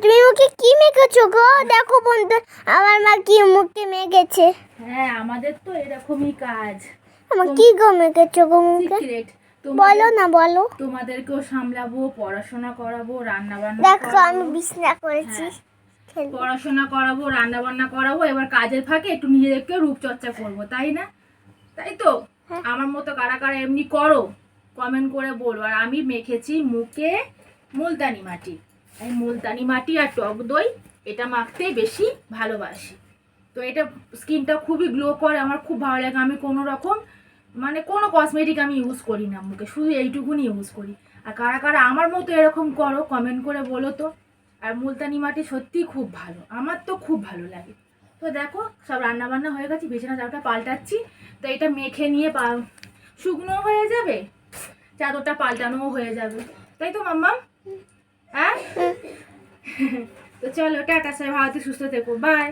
তুমি মুখে কি মেখেছো গো? দেখো বন্ধু, আমার মা কি মুখে মেখেছে। হ্যাঁ, আমাদের তো এরকমই কাজ। আমার কি গো মেখেছো গো মুখে? সিক্রেট। বলো না, বলো। তোমাদেরকেও সামলাবো, পড়াশোনা করাবো, রান্না বান্না দেখো করাবো। আমি বিছনা করেছি। পড়াশোনা করাবো, রান্না বান্না করাবো, এবার কাজের ফাঁকে একটু নিজেদেরকেও রূপচর্চা করবো, তাই না? তাই তো? আমার মতো কারা কারা এমনি করো কমেন্ট করে বলো। আর আমি মেখেছি মুখে মুলতানি মাটি। এই মুলতানি মাটি আর টক দই এটা মাখতে বেশি ভালোবাসি। তো এটা স্কিনটা খুবই গ্লো করে, আমার খুব ভালো লাগে। আমি কোনো রকম মানে কোনো কসমেটিক আমি ইউজ করি না মুখে, শুধু এইটুকুনি ইউজ করি। আর কারা কারা আমার মতো এরকম করো কমেন্ট করে বলো তো। আর মুলতানি মাটি সত্যিই খুব ভালো, আমার তো খুব ভালো লাগে। তো দেখো সব রান্না বান্না হয়ে গেছে, বিছানা চাদরটা পাল্টাচ্ছি। তো এটা মেখে নিয়ে শুকনো হয়ে যাবে, চাদরটা পাল্টানোও হয়ে যাবে, তাই তো মাম্মাম? হ্যাঁ তো চলো টাটা, সবাই ভালো সুস্থ থেকো, বাই।